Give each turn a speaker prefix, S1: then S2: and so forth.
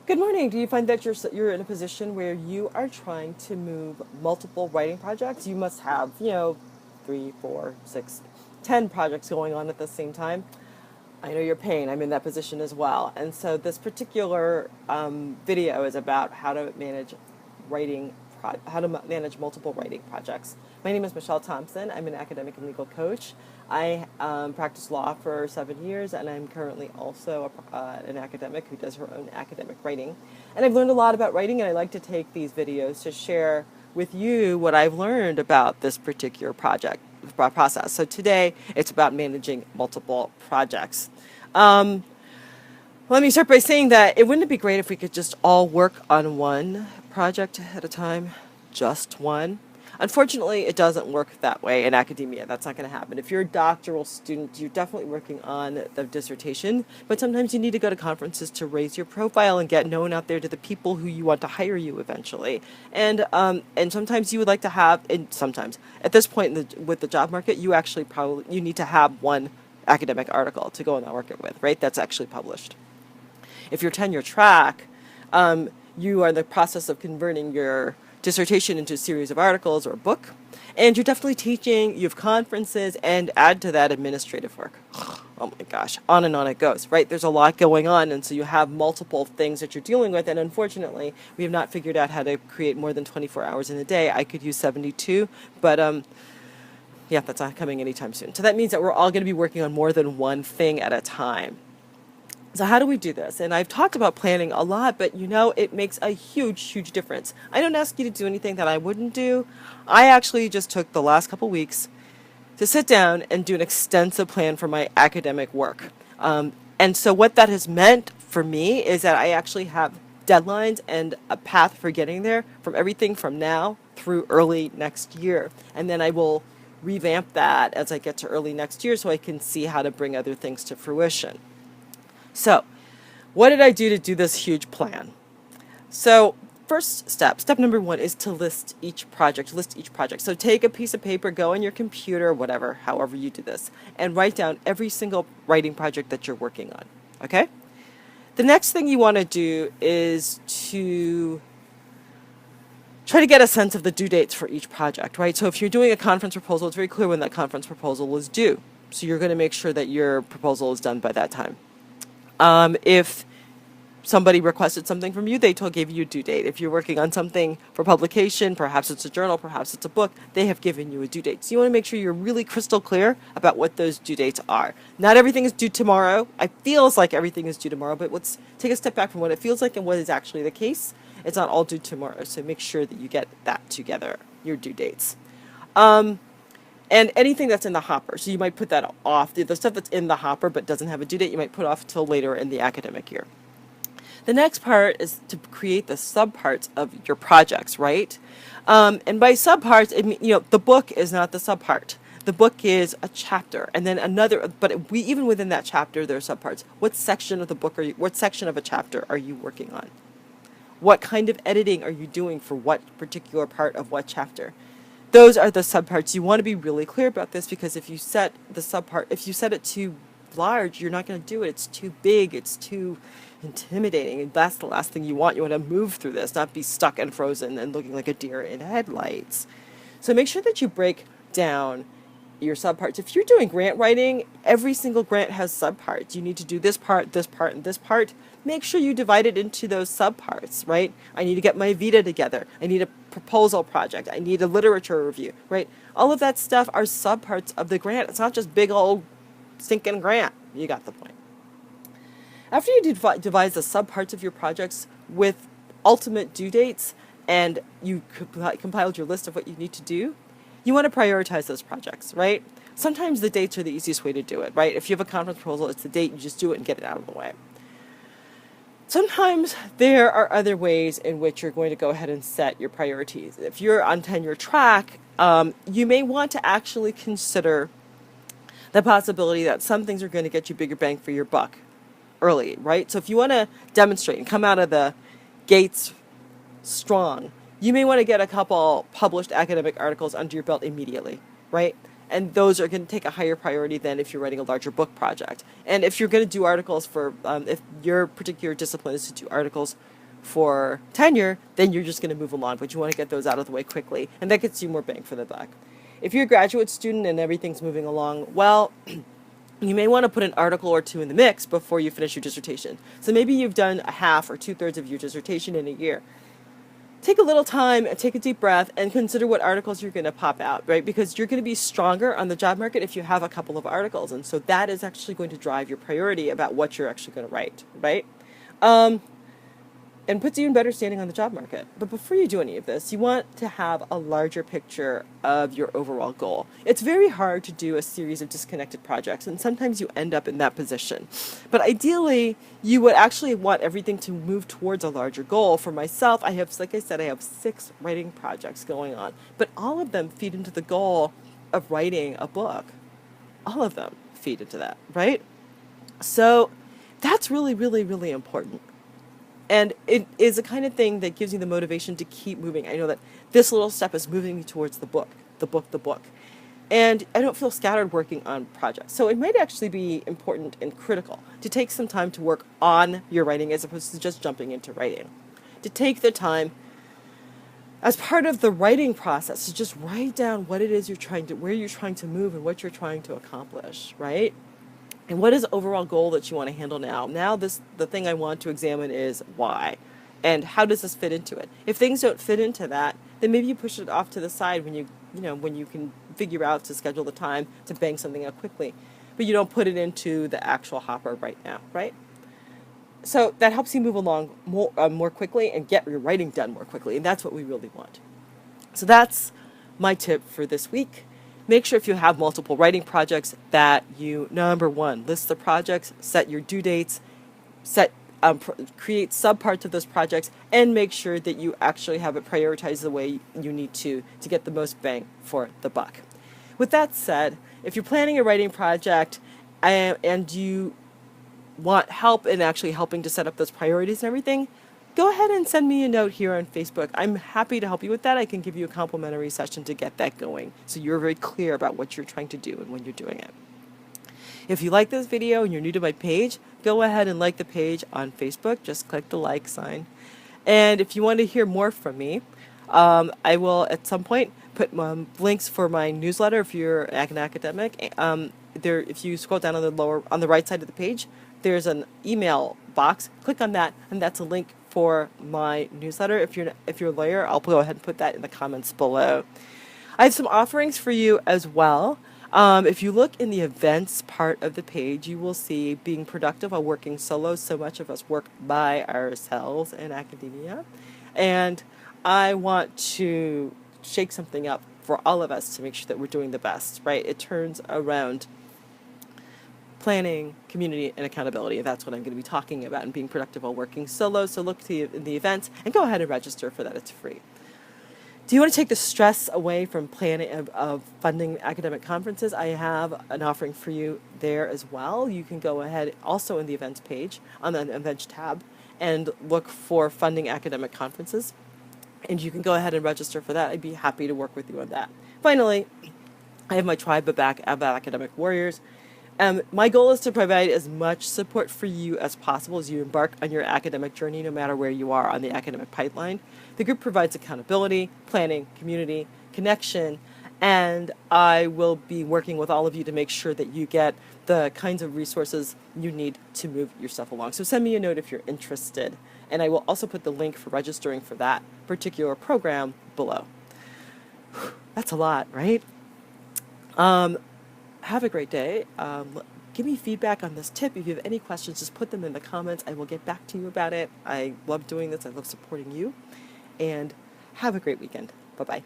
S1: Good morning. Do you find that you're in a position where you are trying to move multiple writing projects? You must have, three, four, six, 10 projects going on at the same time. I know your pain. I'm in that position as well. And so this particular video is about how to manage manage multiple writing projects. My name is Michelle Thompson. I'm an academic and legal coach. I practiced law for 7 years, and I'm currently also an academic who does her own academic writing. And I've learned a lot about writing, and I like to take these videos to share with you what I've learned about this particular process. So today, it's about managing multiple projects. Let me start by saying that it wouldn't be great if we could just all work on one project at a time, just one. Unfortunately, it doesn't work that way in academia. That's not going to happen. If you're a doctoral student, you're definitely working on the dissertation, but sometimes you need to go to conferences to raise your profile and get known out there to the people who you want to hire you eventually. And sometimes you would like to have, and sometimes at this point with the job market, you need to have one academic article to go on the market with, right? That's actually published. If you're tenure track, you are in the process of converting your dissertation into a series of articles or a book, and you're definitely teaching, you have conferences, and add to that administrative work. Oh my gosh, on and on it goes, right? There's a lot going on, and so you have multiple things that you're dealing with, and unfortunately, we have not figured out how to create more than 24 hours in a day. I could use 72, but yeah, that's not coming anytime soon. So that means that we're all going to be working on more than one thing at a time. So how do we do this? And I've talked about planning a lot, but it makes a huge, huge difference. I don't ask you to do anything that I wouldn't do. I actually just took the last couple weeks to sit down and do an extensive plan for my academic work. And so what that has meant for me is that I actually have deadlines and a path for getting there from everything from now through early next year. And then I will revamp that as I get to early next year so I can see how to bring other things to fruition. So, what did I do to do this huge plan? So, step number one is to list each project. So take a piece of paper, go on your computer, whatever, however you do this, and write down every single writing project that you're working on, okay? The next thing you want to do is to try to get a sense of the due dates for each project, right? So if you're doing a conference proposal, it's very clear when that conference proposal is due. So you're going to make sure that your proposal is done by that time. If somebody requested something from you, they gave you a due date. If you're working on something for publication, perhaps it's a journal, perhaps it's a book, they have given you a due date. So you want to make sure you're really crystal clear about what those due dates are. Not everything is due tomorrow. It feels like everything is due tomorrow, but let's take a step back from what it feels like and what is actually the case. It's not all due tomorrow, so make sure that you get that together, your due dates. And anything that's in the hopper. So you might put that off. The stuff that's in the hopper but doesn't have a due date, you might put off till later in the academic year. The next part is to create the subparts of your projects, right? And by subparts, the book is not the subpart. The book is a chapter, and then even within that chapter, there are subparts. What section of the book what section of a chapter are you working on? What kind of editing are you doing for what particular part of what chapter? Those are the subparts. You want to be really clear about this because if you set it too large, you're not going to do it. It's too big. It's too intimidating. And that's the last thing you want. You want to move through this, not be stuck and frozen and looking like a deer in headlights. So make sure that you break down your subparts. If you're doing grant writing, every single grant has subparts. You need to do this part, and this part. Make sure you divide it into those subparts, right? I need to get my Vita together. I need a proposal project. I need a literature review, right? All of that stuff are subparts of the grant. It's not just big old stinking grant. You got the point. After you devise the subparts of your projects with ultimate due dates and you compiled your list of what you need to do, you want to prioritize those projects, right? Sometimes the dates are the easiest way to do it, right? If you have a conference proposal, it's the date, you just do it and get it out of the way. Sometimes there are other ways in which you're going to go ahead and set your priorities. If you're on tenure track, you may want to actually consider the possibility that some things are going to get you bigger bang for your buck early, right? So if you want to demonstrate and come out of the gates strong, you may want to get a couple published academic articles under your belt immediately, right? And those are going to take a higher priority than if you're writing a larger book project. And if you're going to do articles if your particular discipline is to do articles for tenure, then you're just going to move along, but you want to get those out of the way quickly, and that gets you more bang for the buck. If you're a graduate student and everything's moving along, well, you may want to put an article or two in the mix before you finish your dissertation. So maybe you've done a half or 2/3 of your dissertation in a year. Take a little time and take a deep breath and consider what articles you're going to pop out, right? Because you're going to be stronger on the job market if you have a couple of articles. And so that is actually going to drive your priority about what you're actually going to write, right? And puts you in better standing on the job market. But before you do any of this, you want to have a larger picture of your overall goal. It's very hard to do a series of disconnected projects, and sometimes you end up in that position. But ideally, you would actually want everything to move towards a larger goal. For myself, I have, like I said, I have 6 writing projects going on, but all of them feed into the goal of writing a book. All of them feed into that, right? So that's really, really, really important. And it is the kind of thing that gives you the motivation to keep moving. I know that this little step is moving me towards the book, the book, the book. And I don't feel scattered working on projects. So it might actually be important and critical to take some time to work on your writing as opposed to just jumping into writing. To take the time as part of the writing process to just write down what it is where you're trying to move and what you're trying to accomplish, right? And what is the overall goal that you want to handle now? Now the thing I want to examine is why. And how does this fit into it? If things don't fit into that, then maybe you push it off to the side when you can figure out to schedule the time to bang something out quickly. But you don't put it into the actual hopper right now, right? So that helps you move along more quickly and get your writing done more quickly. And that's what we really want. So that's my tip for this week. Make sure if you have multiple writing projects that you, number one, list the projects, set your due dates, create subparts of those projects, and make sure that you actually have it prioritized the way you need to get the most bang for the buck. With that said, if you're planning a writing project and you want help in actually helping to set up those priorities and everything, go ahead and send me a note here on Facebook. I'm happy to help you with that. I can give you a complimentary session to get that going so you're very clear about what you're trying to do and when you're doing it. If you like this video and you're new to my page, go ahead and like the page on Facebook. Just click the like sign. And if you want to hear more from me, I will at some point put links for my newsletter if you're an academic. If you scroll down on the right side of the page, there's an email box. Click on that, and that's a link for my newsletter. If you're a lawyer, I'll go ahead and put that in the comments below. I have some offerings for you as well. If you look in the events part of the page, you will see being productive while working solo. So much of us work by ourselves in academia. And I want to shake something up for all of us to make sure that we're doing the best, right? It turns around planning, community, and accountability. That's what I'm going to be talking about and being productive while working solo. So look to the events and go ahead and register for that. It's free. Do you want to take the stress away from planning of funding academic conferences? I have an offering for you there as well. You can go ahead also in the events page on the events tab and look for funding academic conferences. And you can go ahead and register for that. I'd be happy to work with you on that. Finally, I have my tribe of academic warriors. My goal is to provide as much support for you as possible as you embark on your academic journey, no matter where you are on the academic pipeline. The group provides accountability, planning, community, connection, and I will be working with all of you to make sure that you get the kinds of resources you need to move yourself along. So send me a note if you're interested, and I will also put the link for registering for that particular program below. That's a lot, right? Have a great day. Give me feedback on this tip. If you have any questions, just put them in the comments. I will get back to you about it. I love doing this. I love supporting you. And have a great weekend. Bye-bye.